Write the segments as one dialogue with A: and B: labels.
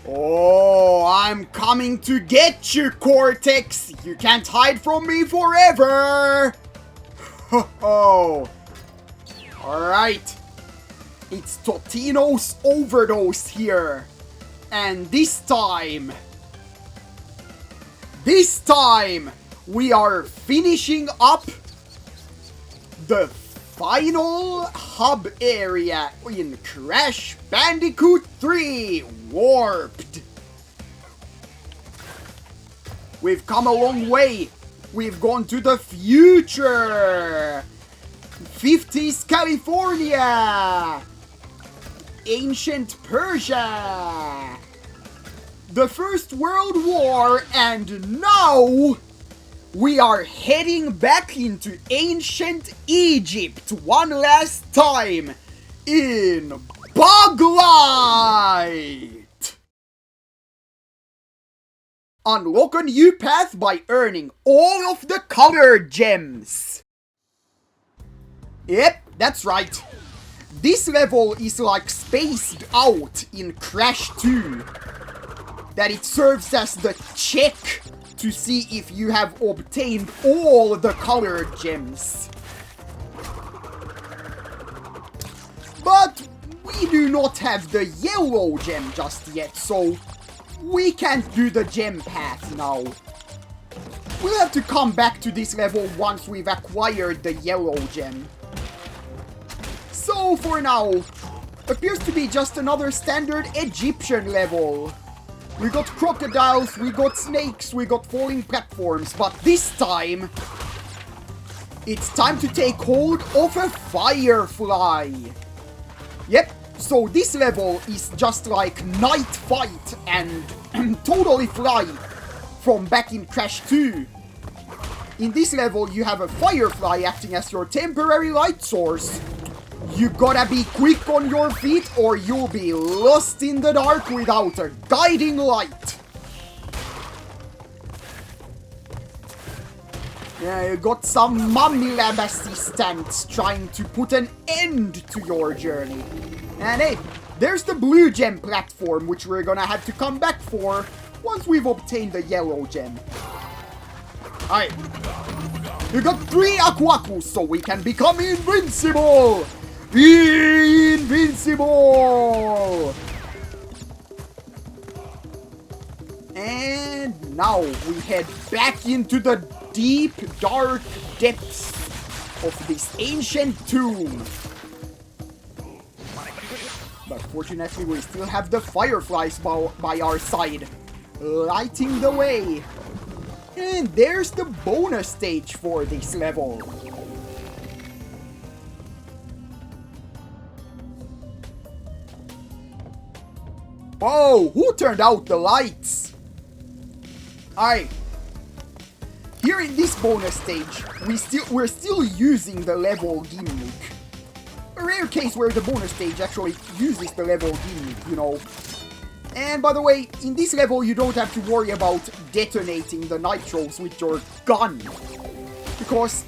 A: Oh, I'm coming to get you, Cortex! You can't hide from me forever! Ho ho! Alright. It's Totino's Overdose here. And this time, we are finishing up the final hub area in Crash Bandicoot 3 Warped. We've come a long way. We've gone to the future. 50s California. Ancient Persia. The First World War, and now we are heading back into ancient Egypt one last time in Buglight! Unlock a new path by earning all of the color gems. Yep, that's right. This level is like spaced out in Crash 2. That it serves as the check to see if you have obtained all the colored gems. But we do not have the yellow gem just yet, so we can't do the gem path now. We'll have to come back to this level once we've acquired the yellow gem. So for now, appears to be just another standard Egyptian level. We got crocodiles, we got snakes, we got falling platforms, but this time, it's time to take hold of a firefly. Yep, so this level is just like Night Fight and Totally Fly from back in Crash 2. In this level, you have a firefly acting as your temporary light source. You gotta be quick on your feet or you'll be lost in the dark without a guiding light. Yeah, you got some mummy lab assistants trying to put an end to your journey. And hey, there's the blue gem platform, which we're gonna have to come back for once we've obtained the yellow gem. Alright. You got 3 Aquakus, so we can become invincible! Invincible! And now we head back into the deep, dark depths of this ancient tomb. But fortunately, we still have the fireflies by our side, lighting the way. And there's the bonus stage for this level. Oh, who turned out the lights? Alright. Here in this bonus stage, we're still using the level gimmick. A rare case where the bonus stage actually uses the level gimmick, you know. And by the way, in this level you don't have to worry about detonating the nitros with your gun. Because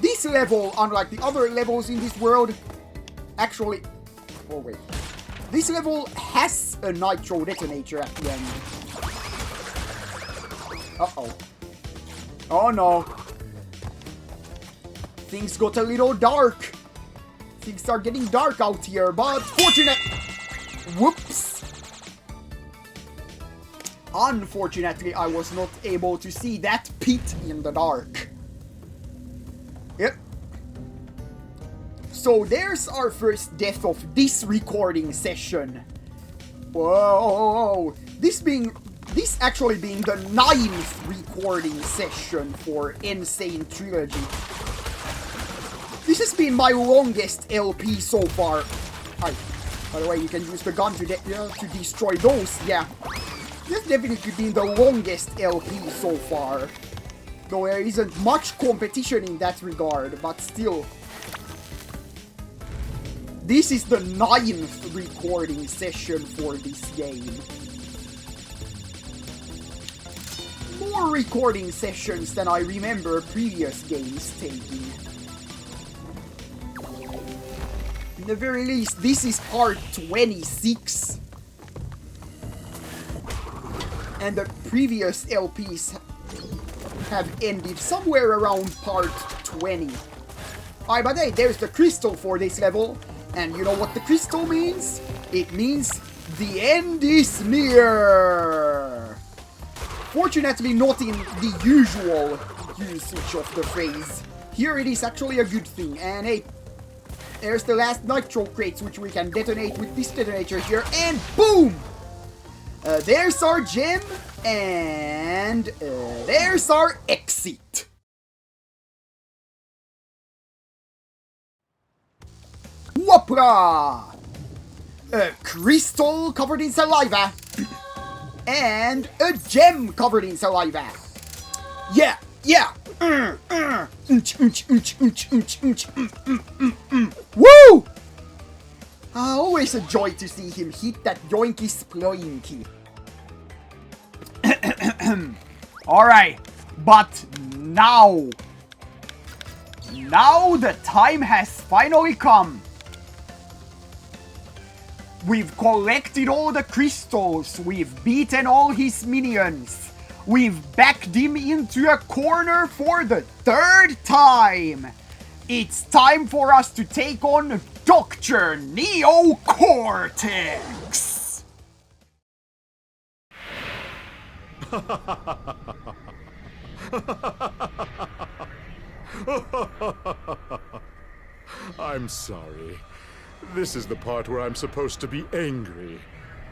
A: this level, unlike the other levels in this world, actually... Oh wait. This level has a nitro detonator at the end. Uh-oh. Oh no. Things got a little dark. Things are getting dark out here, but Whoops. Unfortunately, I was not able to see that pit in the dark. Yep. So there's our first death of this recording session. Whoa. This actually being the 9th recording session for Sane Trilogy. This has been my longest LP so far. By the way, you can use the gun to destroy those, yeah. This has definitely been the longest LP so far. Though there isn't much competition in that regard, but still. This is the 9th recording session for this game. More recording sessions than I remember previous games taking. In the very least, this is part 26. And the previous LPs have ended somewhere around part 20. Alright, but hey, there's the crystal for this level. And you know what the crystal means? It means the end is near! Fortunately not in the usual usage of the phrase. Here it is actually a good thing. And hey, there's the last nitro crates which we can detonate with this detonator here. And boom! There's our gem. And there's our exit. Whoopla! A crystal covered in saliva. And a gem covered in saliva. Yeah, yeah. Woo! I always enjoy to see him hit that yoinky sploinky.
B: Alright, but now the time has finally come. We've collected all the crystals, we've beaten all his minions, we've backed him into a corner for the 3rd time. It's time for us to take on Dr. Neo Cortex.
C: I'm sorry. This is the part where I'm supposed to be angry,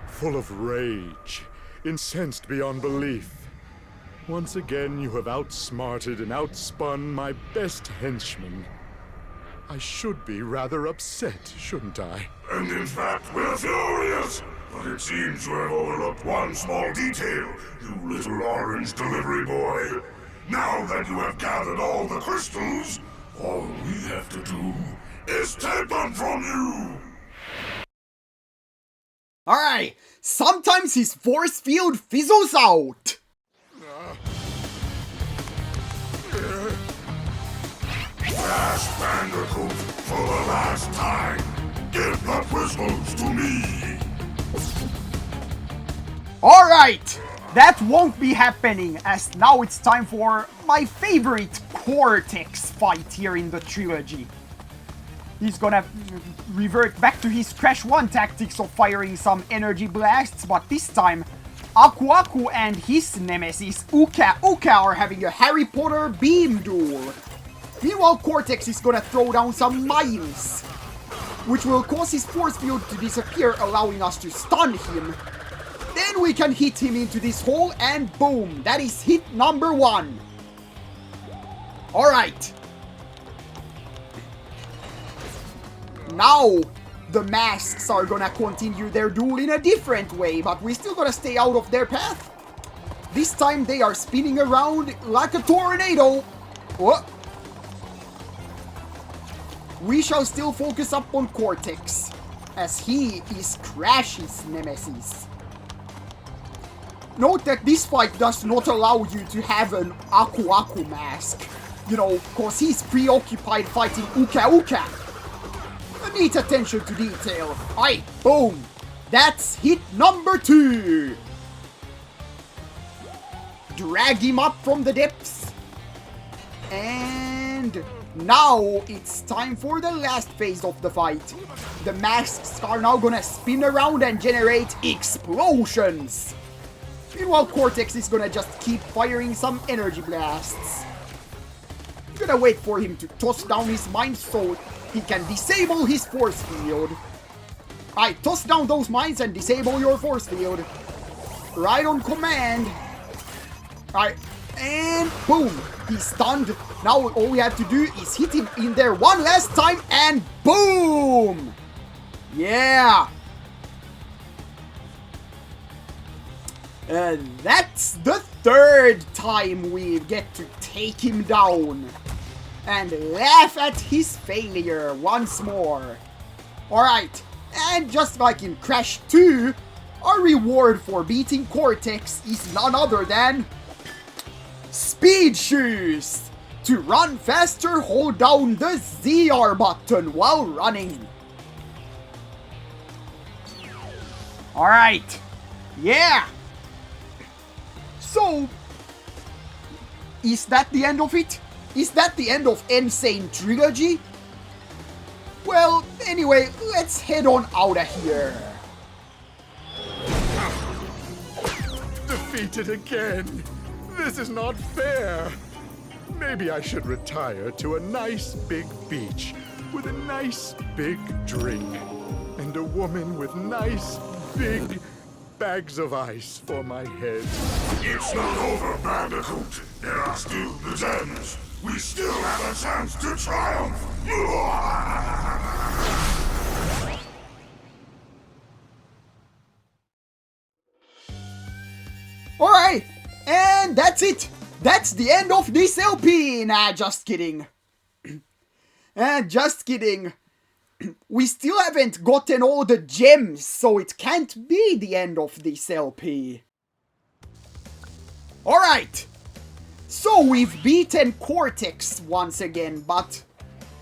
C: full of rage, incensed beyond belief. Once again, you have outsmarted and outspun my best henchman. I should be rather upset, shouldn't I?
D: And in fact, we're furious. But it seems you have overlooked one small detail, you little orange delivery boy. Now that you have gathered all the crystals, all we have to do is take them from you!
A: Alright, sometimes his force field fizzles out.
D: Crash Bandicoot, for the last time, give the crystals to me!
B: Alright, that won't be happening, as now it's time for my favorite Cortex fight here in the trilogy. He's gonna revert back to his Crash 1 tactics of firing some energy blasts, but this time Aku Aku and his nemesis Uka Uka are having a Harry Potter beam duel. Meanwhile, Cortex is gonna throw down some mines, which will cause his force field to disappear, allowing us to stun him. Then we can hit him into this hole and boom, that is hit number 1. Alright. Now, the masks are gonna continue their duel in a different way, but we still gotta stay out of their path. This time they are spinning around like a tornado. What? We shall still focus up on Cortex, as he is Crash's nemesis. Note that this fight does not allow you to have an Aku Aku mask. You know, cause he's preoccupied fighting Uka Uka. A neat attention to detail. Aye, boom. That's hit number 2. Drag him up from the depths. And now it's time for the last phase of the fight. The masks are now gonna spin around and generate explosions. Meanwhile, Cortex is gonna just keep firing some energy blasts. I'm gonna wait for him to toss down his mines so he can disable his force field. I toss down those mines and disable your force field. Right on command. Alright, and boom, he's stunned. Now all we have to do is hit him in there one last time and boom! Yeah! That's the 3rd time we get to take him down and laugh at his failure once more. Alright, and just like in Crash 2, our reward for beating Cortex is none other than Speed Shoes! To run faster, hold down the ZR button while running. Alright, yeah!
A: So, is that the end of it? Is that the end of Sane Trilogy? Well, anyway, let's head on out of here.
C: Defeated again. This is not fair. Maybe I should retire to a nice big beach with a nice big drink and a woman with nice big bags of ice for my head.
D: It's not over, Bandicoot. There are still the gems. We still have a chance to triumph.
A: Alright, and that's it. That's the end of this LP. Nah, just kidding. Just kidding. We still haven't gotten all the gems, so it can't be the end of this LP. Alright. So we've beaten Cortex once again, but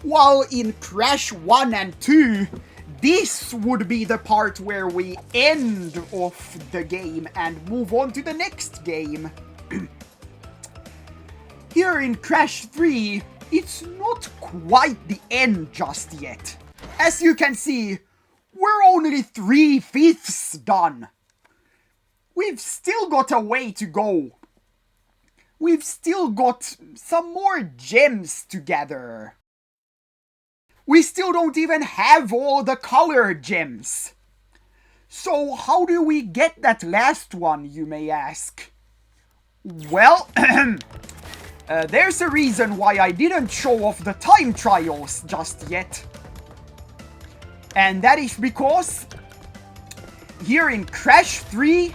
A: while in Crash 1 and 2, this would be the part where we end off the game and move on to the next game. Here in Crash 3, it's not quite the end just yet. As you can see, we're only 3/5 done. We've still got a way to go. We've still got some more gems to gather. We still don't even have all the color gems. So how do we get that last one, you may ask? Well, there's a reason why I didn't show off the time trials just yet. And that is because here in Crash 3,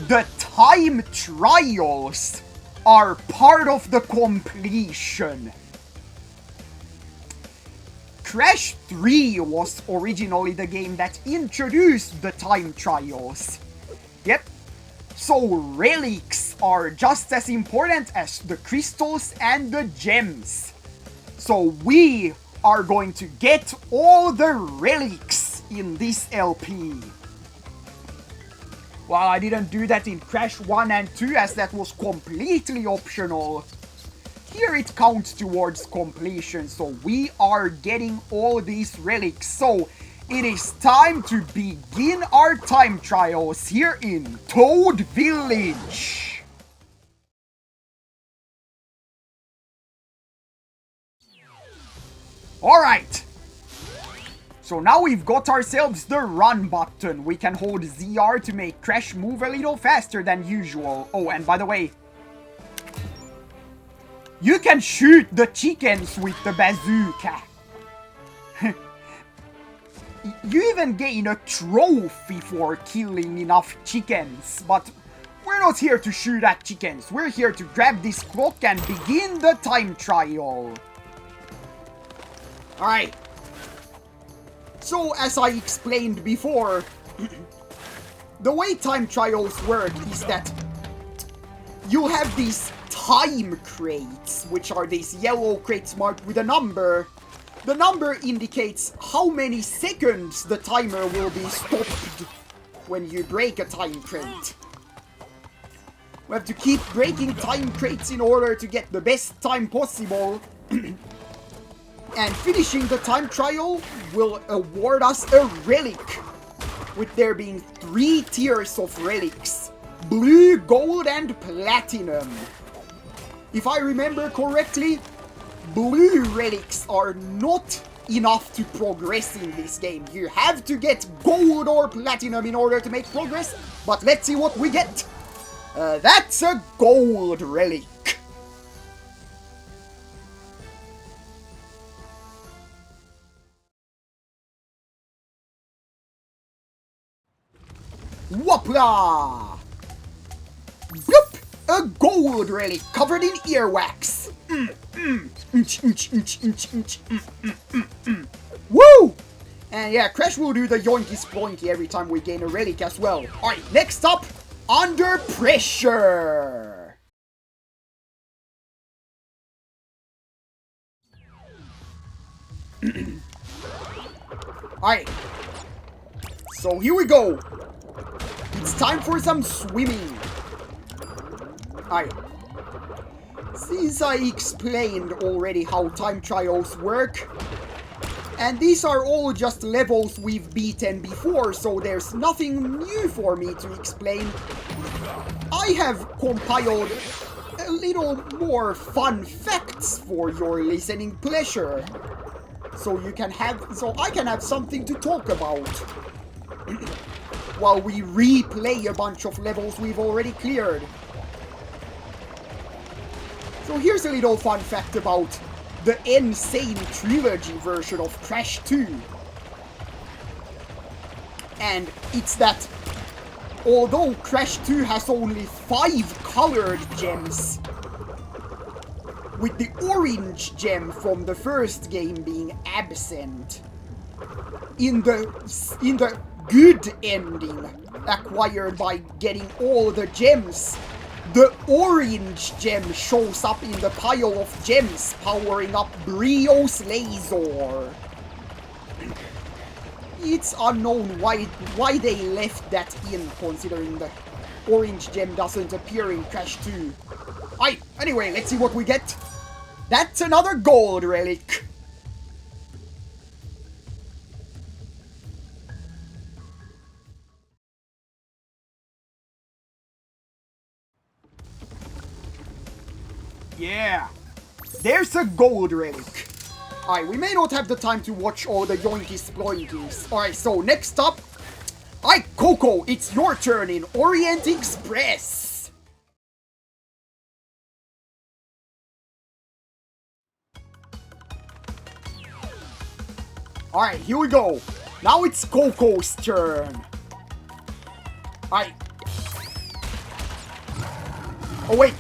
A: the time trials are part of the completion. Crash 3 was originally the game that introduced the time trials. Yep. So relics are just as important as the crystals and the gems. So we are going to get all the relics in this LP. Well, I didn't do that in Crash 1 and 2 as that was completely optional. Here it counts towards completion, so we are getting all these relics. So it is time to begin our time trials here in Toad Village. Alright. So now we've got ourselves the run button. We can hold ZR to make Crash move a little faster than usual. Oh, and by the way, you can shoot the chickens with the bazooka. You even gain a trophy for killing enough chickens. But we're not here to shoot at chickens. We're here to grab this clock and begin the time trial. Alright. So, as I explained before, the way time trials work is that you have these time crates, which are these yellow crates marked with a number. The number indicates how many seconds the timer will be stopped when you break a time crate. We have to keep breaking time crates in order to get the best time possible. And finishing the time trial will award us a relic, with there being 3 tiers of relics: blue, gold, and platinum. If I remember correctly, blue relics are not enough to progress in this game. You have to get gold or platinum in order to make progress, but let's see what we get. That's a gold relic. Whoopla! Bloop! A gold relic covered in earwax. Woo! And yeah, Crash will do the yoinky sploinky every time we gain a relic as well. Alright, next up, Under Pressure. Alright. So here we go. It's time for some swimming. Since I explained already how time trials work, and these are all just levels we've beaten before, so there's nothing new for me to explain, I have compiled a little more fun facts for your listening pleasure. So I can have something to talk about while we replay a bunch of levels we've already cleared. So here's a little fun fact about the Sane Trilogy version of Crash 2. And it's that although Crash 2 has only 5 colored gems, with the orange gem from the first game being absent, in the good ending acquired by getting all the gems, the orange gem shows up in the pile of gems powering up Brio's laser. It's unknown why they left that in, considering the orange gem doesn't appear in Crash 2. Anyway, let's see what we get. That's another gold relic. Yeah, there's a gold relic. We may not have the time to watch all the yoinkies ploinkies. Alright, so next up, Coco, it's your turn in Orient Express. Alright, here we go. Now it's Coco's turn. Oh wait.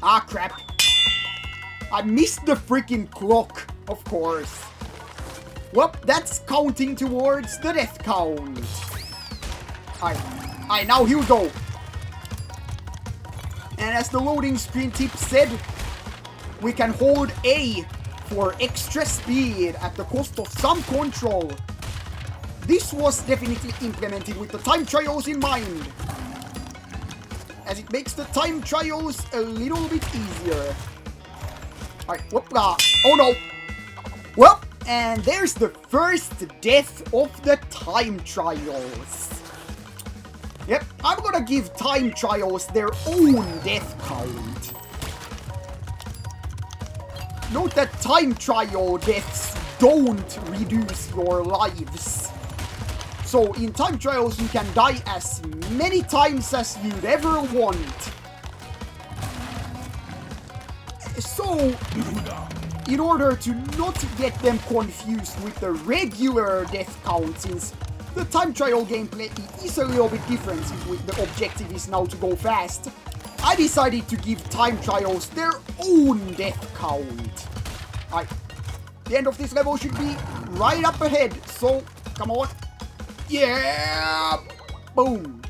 A: Ah, crap. I missed the freaking clock, of course. Well, that's counting towards the death count. Now here we go. And as the loading screen tip said, we can hold A for extra speed at the cost of some control. This was definitely implemented with the time trials in mind, as it makes the time trials a little bit easier. Oh no! Well, and there's the first death of the time trials. Yep, I'm gonna give time trials their own death count. Note that time trial deaths don't reduce your lives. So in time trials you can die as many times as you'd ever want. So, in order to not get them confused with the regular death count, since the time trial gameplay is a little bit different, since the objective is now to go fast, I decided to give time trials their own death count. The end of this level should be right up ahead, so come on. Yeah! Boom!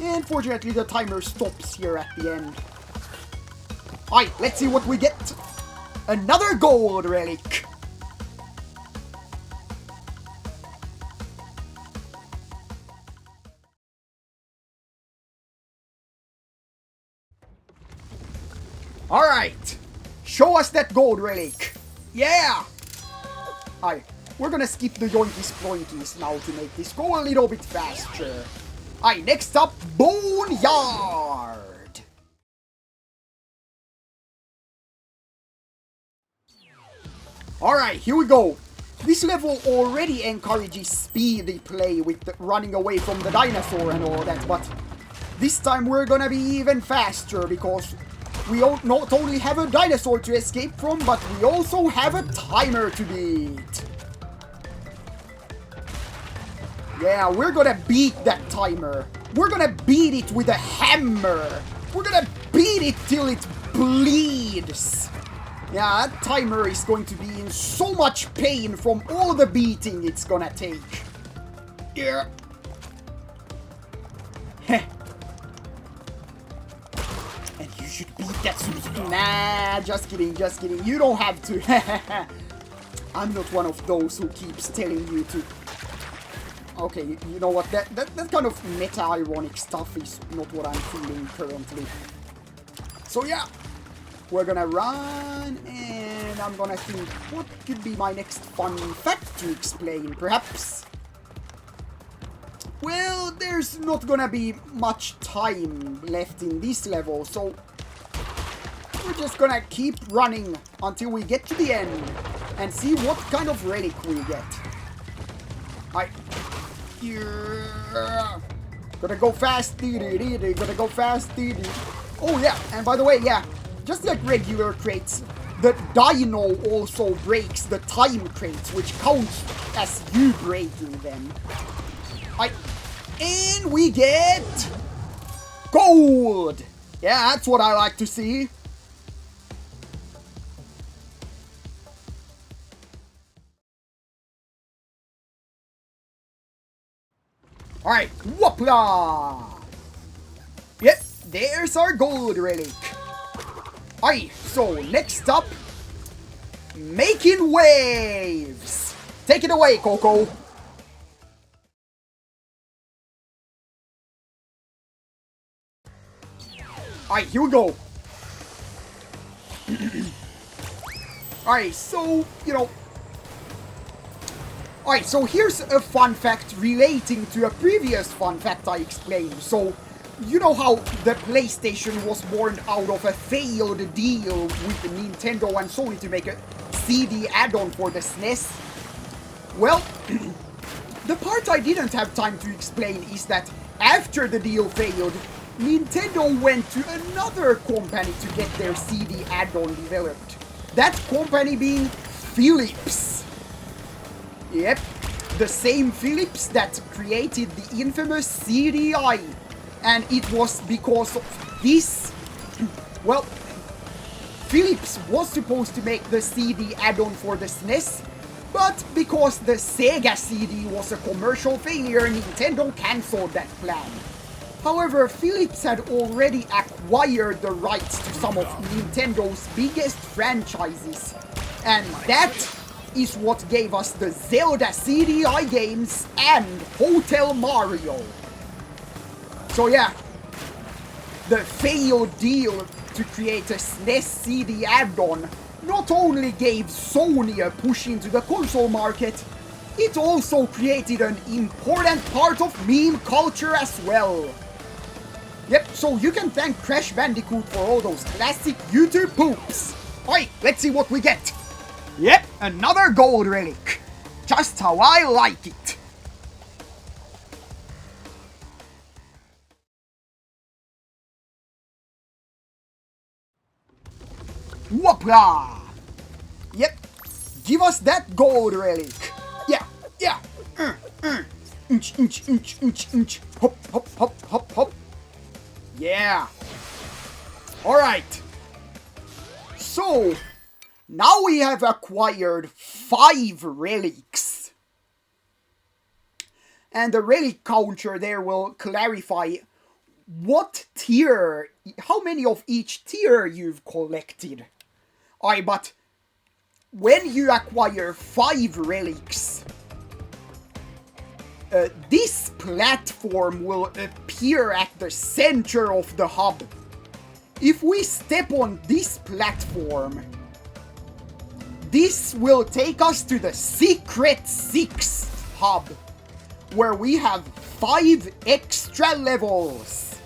A: And fortunately the timer stops here at the end. Let's see what we get. Another gold relic. Alright, show us that gold relic. Yeah! We're gonna skip the yoinkies ploinkies now to make this go a little bit faster. Next up, Boneyard! Alright, here we go. This level already encourages speedy play with running away from the dinosaur and all that, but this time we're gonna be even faster because we not only have a dinosaur to escape from, but we also have a timer to beat. Yeah, we're gonna beat that timer. We're gonna beat it with a hammer. We're gonna beat it till it bleeds. Yeah, that timer is going to be in so much pain from all the beating it's gonna take. Yeah. Heh. And you should beat that Suzuki. Nah, just kidding, just kidding. You don't have to. I'm not one of those who keeps telling you to Okay, you know what? That kind of meta-ironic stuff is not what I'm feeling currently. So yeah, we're gonna run, and I'm gonna think what could be my next fun fact to explain, perhaps. Well, there's not gonna be much time left in this level, so we're just gonna keep running until we get to the end and see what kind of relic we get. Yeah. Gotta go fast, gotta go fast, Oh yeah, and by the way, yeah, just like regular crates, the dino also breaks the time crates, which counts as you breaking them. And we get gold! Yeah, that's what I like to see. Alright, whoopla! Yep, there's our gold relic. Alright, so next up, making waves! Take it away, Coco! Alright, here we go. Alright, so, you know... Alright, so here's a fun fact relating to a previous fun fact I explained. So, you know how the PlayStation was born out of a failed deal with Nintendo and Sony to make a CD add-on for the SNES? Well, the part I didn't have time to explain is that after the deal failed, Nintendo went to another company to get their CD add-on developed. That company being Philips. Yep, the same Philips that created the infamous CDI. And it was because of this... Well, Philips was supposed to make the CD add-on for the SNES, but because the Sega CD was a commercial failure, Nintendo cancelled that plan. However, Philips had already acquired the rights to some of Nintendo's biggest franchises, and that is what gave us the Zelda CDI games and Hotel Mario. So yeah, the failed deal to create a SNES CD add-on not only gave Sony a push into the console market, it also created an important part of meme culture as well. Yep, so you can thank Crash Bandicoot for all those classic YouTube poops. Alright, let's see what we get. Yep, another gold relic. Just how I like it. Whoopla! Yep, give us that gold relic. Yeah, yeah. Inch, inch, inch, inch, inch. Hop, hop, hop, hop, hop. Yeah. Alright. So, now we have acquired 5 relics. And the relic counter there will clarify what tier, how many of each tier you've collected. Alright, but when you acquire 5 relics, this platform will appear at the center of the hub. If we step on this platform, this will take us to the Secret 6th hub, where we have 5 extra levels.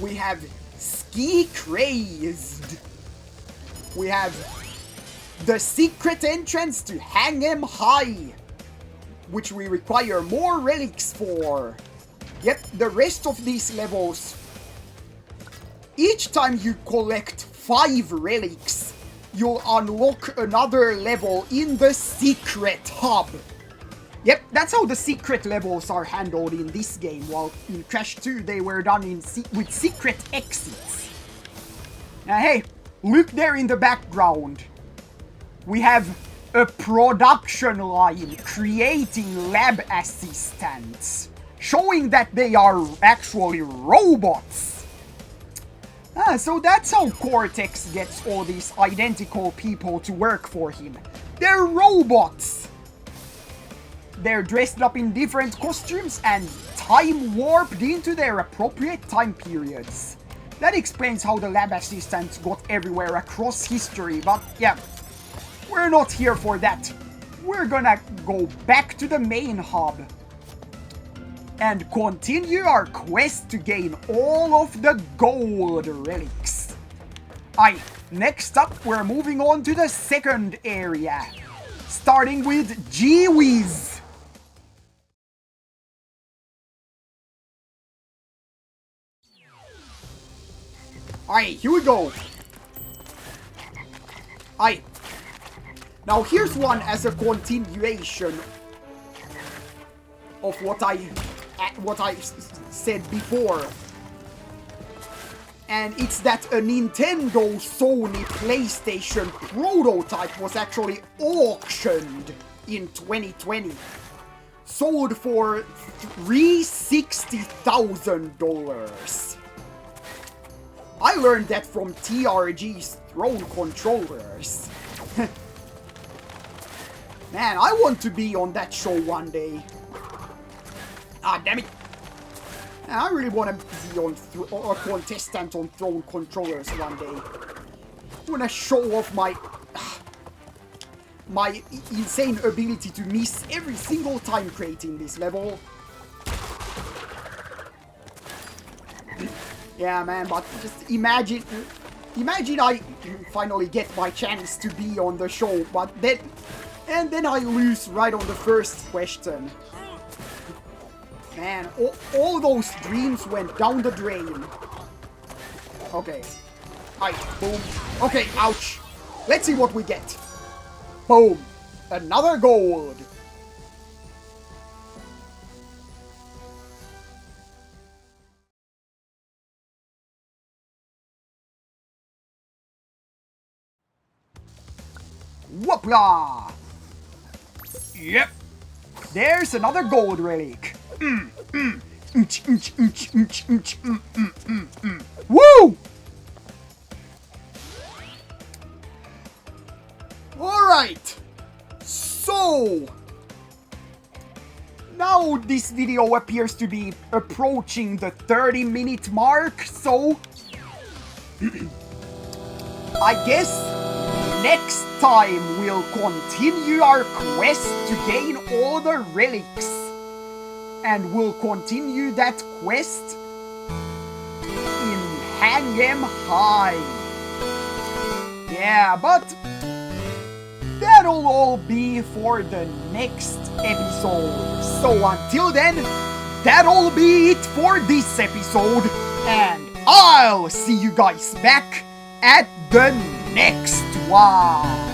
A: We have Ski Crazed. We have the secret entrance to Hang 'em High, which we require more relics for. Yet the rest of these levels, each time you collect 5 relics, you'll unlock another level in the secret hub. Yep, that's how the secret levels are handled in this game, while in Crash 2 they were done with secret exits. Now hey, look there in the background. We have a production line creating lab assistants, showing that they are actually robots. So that's how Cortex gets all these identical people to work for him. They're robots! They're dressed up in different costumes and time warped into their appropriate time periods. That explains how the lab assistants got everywhere across history, but yeah, we're not here for that. We're gonna go back to the main hub and continue our quest to gain all of the gold relics. Next up, we're moving on to the second area, starting with Gee-Whiz. Alright, here we go. Now here's one as a continuation of what I said before. And it's that a Nintendo Sony PlayStation prototype was actually auctioned in 2020. Sold for $360,000. I learned that from TRG's Throne Controllers. Man, I want to be on that show one day. Ah, damn it. Man, I really want to be on a contestant on Throne Controllers one day. I want to show off my insane ability to miss every single time crate in this level. Yeah, man, but just imagine I finally get my chance to be on the show, but then I lose right on the first question. Man, all those dreams went down the drain. Okay. Boom. Okay, ouch. Let's see what we get. Boom. Another gold. Whoopla! Yep. There's another gold relic. Woo! Alright. So, now this video appears to be approaching the 30-minute mark, so I guess next time we'll continue our quest to gain all the relics. And we'll continue that quest in Hangem High. Yeah, but that'll all be for the next episode. So until then, that'll be it for this episode. And I'll see you guys back at the next one.